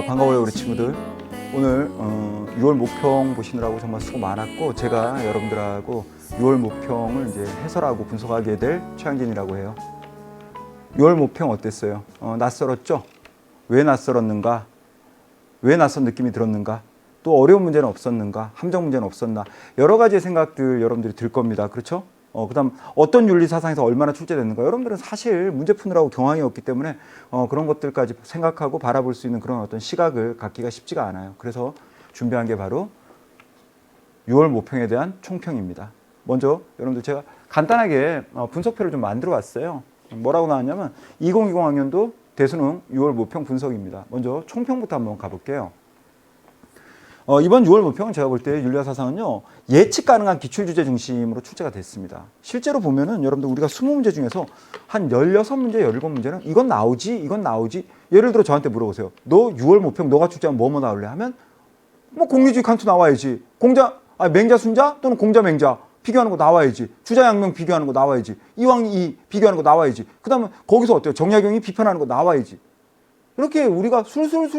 반가워요 우리 친구들. 오늘 6월 모평 보시느라고 정말 수고 많았고, 제가 여러분들하고 6월 모평을 이제 해설하고 분석하게 될 최양진이라고 해요. 6월 모평 어땠어요? 낯설었죠? 왜 낯설었는가? 왜 낯선 느낌이 들었는가? 또 어려운 문제는 없었는가? 함정 문제는 없었나? 여러 가지의 생각들 여러분들이 들 겁니다. 그렇죠? 그다음 어떤 윤리 사상에서 얼마나 출제됐는가? 여러분들은 사실 문제 푸느라고 경황이 없기 때문에 그런 것들까지 생각하고 바라볼 수 있는 그런 어떤 시각을 갖기가 쉽지가 않아요. 그래서 준비한 게 바로 6월 모평에 대한 총평입니다. 먼저 여러분들 제가 간단하게 분석표를 좀 만들어 왔어요. 뭐라고 나왔냐면 2020 학년도 대수능 6월 모평 분석입니다. 먼저 총평부터 한번 가볼게요. 이번 6월 모평은 제가 볼 때 윤리학 사상은요, 예측 가능한 기출주제 중심으로 출제가 됐습니다. 실제로 보면은 여러분들 우리가 20문제 중에서 한 16문제, 17문제는 이건 나오지, 이건 나오지. 예를 들어 저한테 물어보세요. 너 6월 모평 너가 출제하면 뭐뭐 나올래? 하면 뭐 공리주의 칸트 나와야지. 맹자 순자 또는 공자 맹자 비교하는 거 나와야지. 주자 양명 비교하는 거 나와야지. 이왕이 비교하는 거 나와야지. 그 다음에 거기서 어때요? 정약용이 비판하는 거 나와야지. 이렇게 우리가 술술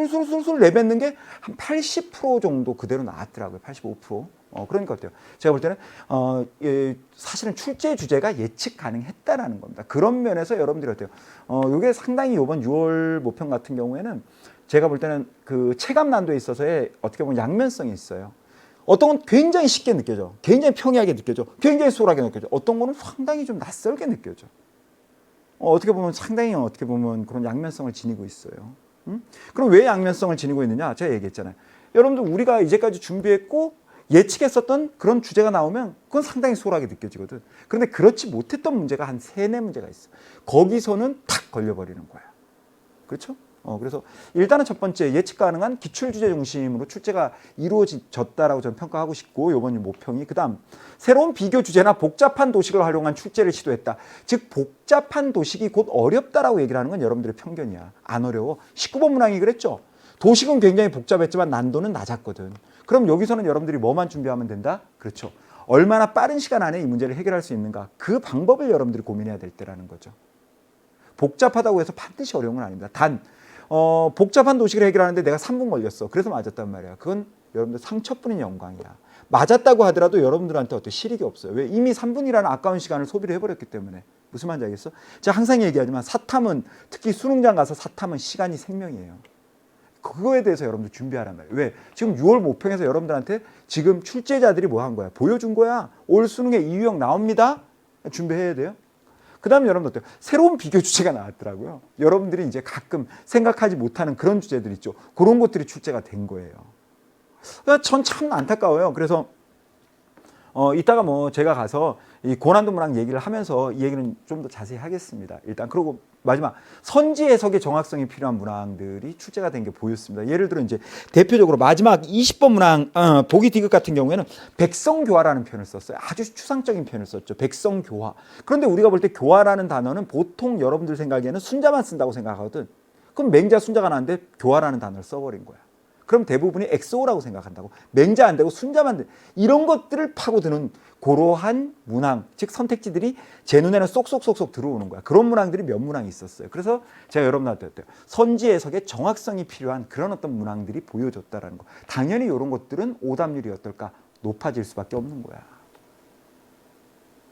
내뱉는 게 한 80% 정도 그대로 나왔더라고요. 85%. 그러니까 어때요? 제가 볼 때는 사실은 출제 주제가 예측 가능했다라는 겁니다. 그런 면에서 여러분들이 어때요? 이게 상당히 이번 6월 모평 같은 경우에는 제가 볼 때는 그 체감 난도에 있어서의 어떻게 보면 양면성이 있어요. 어떤 건 굉장히 쉽게 느껴져. 굉장히 평이하게 느껴져. 굉장히 소홀하게 느껴져. 어떤 거는 상당히 좀 낯설게 느껴져. 어떻게 보면 상당히 그런 양면성을 지니고 있어요. 그럼 왜 양면성을 지니고 있느냐? 제가 얘기했잖아요. 여러분들 우리가 이제까지 준비했고 예측했었던 그런 주제가 나오면 그건 상당히 소홀하게 느껴지거든. 그런데 그렇지 못했던 문제가 한 3-4문제가 있어. 거기서는 탁 걸려버리는 거야. 그렇죠? 그래서 일단은 첫 번째 예측 가능한 기출주제 중심으로 출제가 이루어졌다라고 저는 평가하고 싶고, 이번 모평이 그다음 새로운 비교 주제나 복잡한 도식을 활용한 출제를 시도했다. 즉 복잡한 도식이 곧 어렵다라고 얘기를 하는 건 여러분들의 편견이야. 안 어려워. 19번 문항이 그랬죠. 도식은 굉장히 복잡했지만 난도는 낮았거든. 그럼 여기서는 여러분들이 뭐만 준비하면 된다? 그렇죠. 얼마나 빠른 시간 안에 이 문제를 해결할 수 있는가? 그 방법을 여러분들이 고민해야 될 때라는 거죠. 복잡하다고 해서 반드시 어려운 건 아닙니다. 단 복잡한 도식을 해결하는데 내가 3분 걸렸어. 그래서 맞았단 말이야. 그건 여러분들 상처뿐인 영광이야. 맞았다고 하더라도 여러분들한테 어떤 실익이 없어요. 왜? 이미 3분이라는 아까운 시간을 소비를 해버렸기 때문에. 무슨 말인지 알겠어? 제가 항상 얘기하지만 사탐은, 특히 수능장 가서 사탐은 시간이 생명이에요. 그거에 대해서 여러분들 준비하란 말이에요. 왜? 지금 6월 모평에서 여러분들한테 지금 출제자들이 뭐 한 거야? 보여준 거야. 올 수능에 이 유형 나옵니다. 준비해야 돼요. 그 다음에 여러분들 어때요? 새로운 비교 주제가 나왔더라고요. 여러분들이 이제 가끔 생각하지 못하는 그런 주제들 있죠. 그런 것들이 출제가 된 거예요. 전 참 안타까워요. 그래서 이따가 뭐 제가 가서 이 고난도 문항 얘기를 하면서 이 얘기는 좀 더 자세히 하겠습니다. 일단 그리고 마지막 선지 해석의 정확성이 필요한 문항들이 출제가 된 게 보였습니다. 예를 들어 이제 대표적으로 마지막 20번 문항 보기 디귿 같은 경우에는 백성교화라는 표현을 썼어요. 아주 추상적인 표현을 썼죠. 백성교화. 그런데 우리가 볼 때 교화라는 단어는 보통 여러분들 생각에는 순자만 쓴다고 생각하거든. 그럼 맹자 순자가 나는데 교화라는 단어를 써버린 거야. 그럼 대부분이 엑소라고 생각한다고. 맹자 안 되고 순자만 돼. 이런 것들을 파고드는 그러한 문항, 즉 선택지들이 제 눈에는 쏙쏙쏙쏙 들어오는 거야. 그런 문항들이 몇 문항이 있었어요. 그래서 제가 여러분한테 선지 해석의 정확성이 필요한 그런 어떤 문항들이 보여줬다라는 거. 당연히 이런 것들은 오답률이 어떨까? 높아질 수밖에 없는 거야.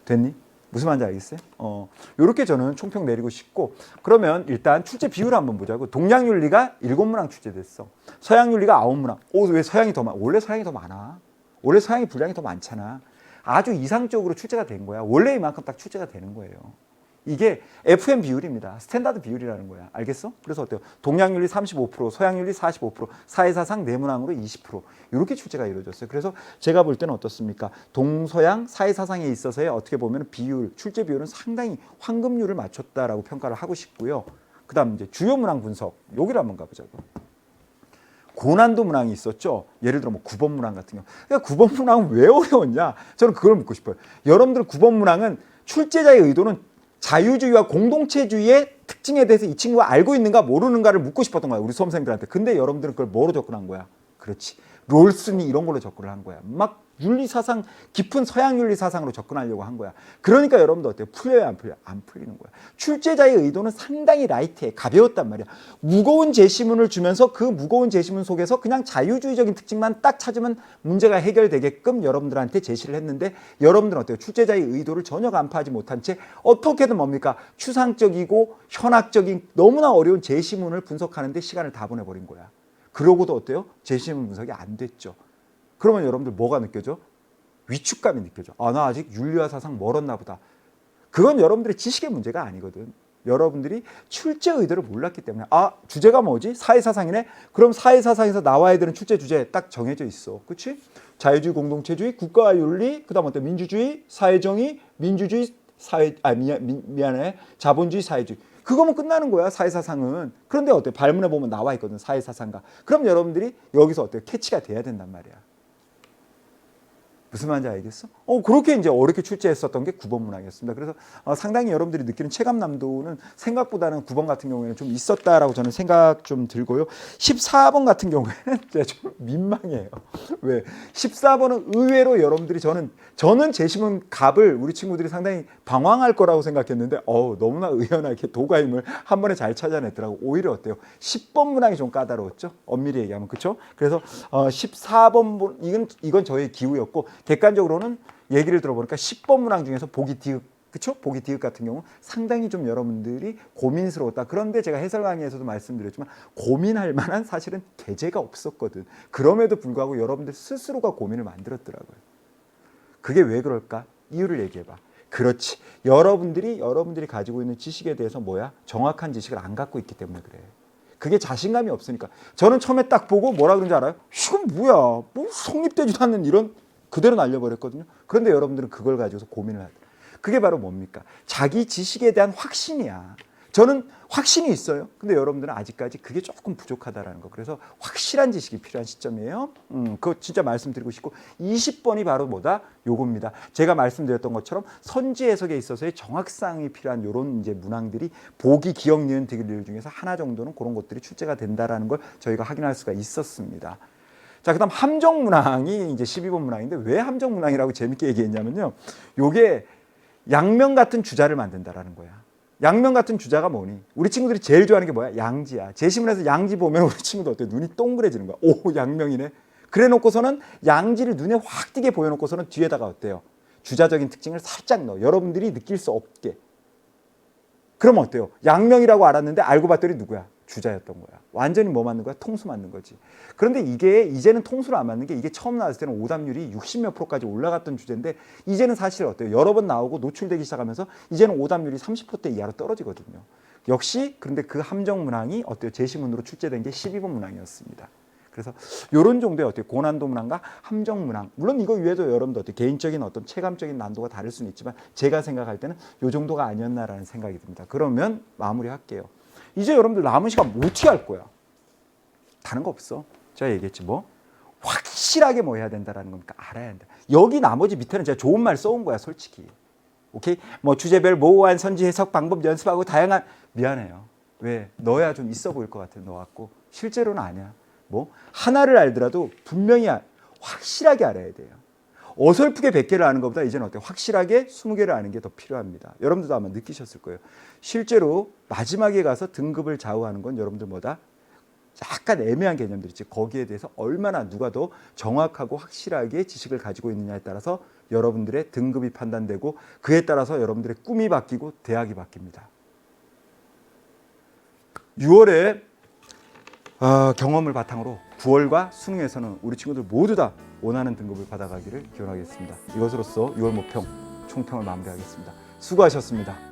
됐니? 무슨 말인지 알겠어요? 요렇게 저는 총평 내리고 싶고, 그러면 일단 출제 비율을 한번 보자고. 동양윤리가 7문항 출제됐어. 서양윤리가 9문항. 왜 서양이 더 많아? 원래 서양이 더 많아. 원래 서양이 분량이 더 많잖아. 아주 이상적으로 출제가 된 거야. 원래 이만큼 딱 출제가 되는 거예요. 이게 FM 비율입니다. 스탠다드 비율이라는 거야. 알겠어? 그래서 어때요? 동양윤리 35%, 서양윤리 45%, 사회사상 4문항으로 20%. 이렇게 출제가 이루어졌어요. 그래서 제가 볼 때는 어떻습니까? 동서양 사회사상에 있어서의 어떻게 보면 비율, 출제 비율은 상당히 황금률을 맞췄다라고 평가를 하고 싶고요. 그 다음 이제 주요 문항 분석. 여기를 한번 가보자고. 고난도 문항이 있었죠. 예를 들어 뭐 9번 문항 같은 경우. 그러니까 9번 문항은 왜 어려웠냐? 저는 그걸 묻고 싶어요. 여러분들 9번 문항은 출제자의 의도는 자유주의와 공동체주의의 특징에 대해서 이 친구가 알고 있는가 모르는가를 묻고 싶었던 거야. 우리 수험생들한테. 근데 여러분들은 그걸 뭐로 접근한 거야? 그렇지. 롤슨이 이런 걸로 접근을 한 거야. 막 윤리사상, 깊은 서양 윤리사상으로 접근하려고 한 거야. 그러니까 여러분들 어때요? 풀려요, 안 풀려요? 안 풀리는 거야. 출제자의 의도는 상당히 라이트해, 가벼웠단 말이야. 무거운 제시문을 주면서 그 무거운 제시문 속에서 그냥 자유주의적인 특징만 딱 찾으면 문제가 해결되게끔 여러분들한테 제시를 했는데, 여러분들은 어때요? 출제자의 의도를 전혀 간파하지 못한 채 어떻게든 뭡니까? 추상적이고 현학적인 너무나 어려운 제시문을 분석하는데 시간을 다 보내버린 거야. 그러고도 어때요? 제시문 분석이 안 됐죠. 그러면 여러분들 뭐가 느껴져? 위축감이 느껴져. 아, 나 아직 윤리와 사상 멀었나 보다. 그건 여러분들의 지식의 문제가 아니거든. 여러분들이 출제 의도를 몰랐기 때문에. 아, 주제가 뭐지? 사회사상이네? 그럼 사회사상에서 나와야 되는 출제 주제 딱 정해져 있어. 그치? 자유주의, 공동체주의, 국가와 윤리, 그 다음 어때? 민주주의, 사회정의, 민주주의, 미안해. 자본주의, 사회주의. 그거면 끝나는 거야, 사회사상은. 그런데 어때? 발문에 보면 나와 있거든, 사회사상가. 그럼 여러분들이 여기서 어때? 캐치가 돼야 된단 말이야. 무슨 말인지 알겠어? 그렇게 이제 어렵게 출제했었던 게 9번 문항이었습니다. 그래서 상당히 여러분들이 느끼는 체감남도는 생각보다는 9번 같은 경우에는 좀 있었다라고 저는 생각 좀 들고요. 14번 같은 경우에는 제가 좀 민망해요. 왜? 14번은 의외로 여러분들이 저는 제시문 값을 우리 친구들이 상당히 방황할 거라고 생각했는데 너무나 의연하게 도가임을 한 번에 잘 찾아냈더라고. 오히려 어때요? 10번 문항이 좀 까다로웠죠. 엄밀히 얘기하면. 그렇죠? 그래서 14번 이건 저의 기우였고, 객관적으로는 얘기를 들어보니까 10번 문항 중에서 보기 디귿, 그렇죠? 보기 디귿 같은 경우 상당히 좀 여러분들이 고민스러웠다. 그런데 제가 해설 강의에서도 말씀드렸지만 고민할 만한 사실은 계제가 없었거든. 그럼에도 불구하고 여러분들 스스로가 고민을 만들었더라고요. 그게 왜 그럴까? 이유를 얘기해봐. 그렇지. 여러분들이 가지고 있는 지식에 대해서 정확한 지식을 안 갖고 있기 때문에 그래. 그게 자신감이 없으니까. 저는 처음에 딱 보고 뭐라 그런지 알아요? 이건 뭐야? 뭐 성립되지도 않는 이런, 그대로 날려버렸거든요. 그런데 여러분들은 그걸 가지고서 고민을 하더라고요. 그게 바로 뭡니까? 자기 지식에 대한 확신이야. 저는 확신이 있어요. 근데 여러분들은 아직까지 그게 조금 부족하다라는 거. 그래서 확실한 지식이 필요한 시점이에요. 그거 진짜 말씀드리고 싶고, 20번이 바로 뭐다? 요겁니다. 제가 말씀드렸던 것처럼 선지 해석에 있어서의 정확성이 필요한 요런 이제 문항들이 보기, 기억, 니은, 디귿 중에서 하나 정도는 그런 것들이 출제가 된다라는 걸 저희가 확인할 수가 있었습니다. 자, 그다음 함정 문항이 이제 12번 문항인데, 왜 함정 문항이라고 재밌게 얘기했냐면요. 요게 양면 같은 주자를 만든다라는 거야. 양면 같은 주자가 뭐니? 우리 친구들이 제일 좋아하는 게 뭐야? 양지야. 제시문에서 양지 보면 우리 친구들 어때? 눈이 동그래지는 거야. 오, 양면이네. 그래 놓고서는 양지를 눈에 확 띄게 보여놓고서는 뒤에다가 어때요? 주자적인 특징을 살짝 넣어. 여러분들이 느낄 수 없게. 그러면 어때요? 양명이라고 알았는데 알고 봤더니 누구야? 주자였던 거야. 완전히 뭐 맞는 거야? 통수 맞는 거지. 그런데 이게 이제는 통수를 안 맞는 게, 이게 처음 나왔을 때는 오답률이 60몇 %까지 올라갔던 주제인데, 이제는 사실 어때요? 여러 번 나오고 노출되기 시작하면서 이제는 오답률이 30% 이하로 떨어지거든요. 역시 그런데 그 함정 문항이 어때요? 제시문으로 출제된 게 12번 문항이었습니다. 그래서 이런 정도의 어떻게 고난도 문항과 함정 문항, 물론 이거 위에도 여러분들 어떻게 개인적인 어떤 체감적인 난도가 다를 수는 있지만, 제가 생각할 때는 이 정도가 아니었나라는 생각이 듭니다. 그러면 마무리할게요. 이제 여러분들 남은 시간 뭐 어떻게 할 거야? 다른 거 없어. 제가 얘기했지 뭐. 확실하게 뭐 해야 된다라는 겁니까? 알아야 한다. 여기 나머지 밑에는 제가 좋은 말 써온 거야, 솔직히. 오케이? 뭐 주제별 모호한 선지 해석 방법 연습하고 다양한, 미안해요. 왜? 너야 좀 있어 보일 것 같아, 너 같고. 실제로는 아니야. 뭐 하나를 알더라도 분명히 확실하게 알아야 돼요. 어설프게 100개를 아는 것보다 이제는 어때요? 확실하게 20개를 아는 게 더 필요합니다. 여러분들도 아마 느끼셨을 거예요. 실제로 마지막에 가서 등급을 좌우하는 건 여러분들 뭐다? 약간 애매한 개념들 있지. 거기에 대해서 얼마나 누가 더 정확하고 확실하게 지식을 가지고 있느냐에 따라서 여러분들의 등급이 판단되고, 그에 따라서 여러분들의 꿈이 바뀌고 대학이 바뀝니다. 6월에 경험을 바탕으로 9월과 수능에서는 우리 친구들 모두 다 원하는 등급을 받아가기를 기원하겠습니다. 이것으로써 6월 모평 총평을 마무리하겠습니다. 수고하셨습니다.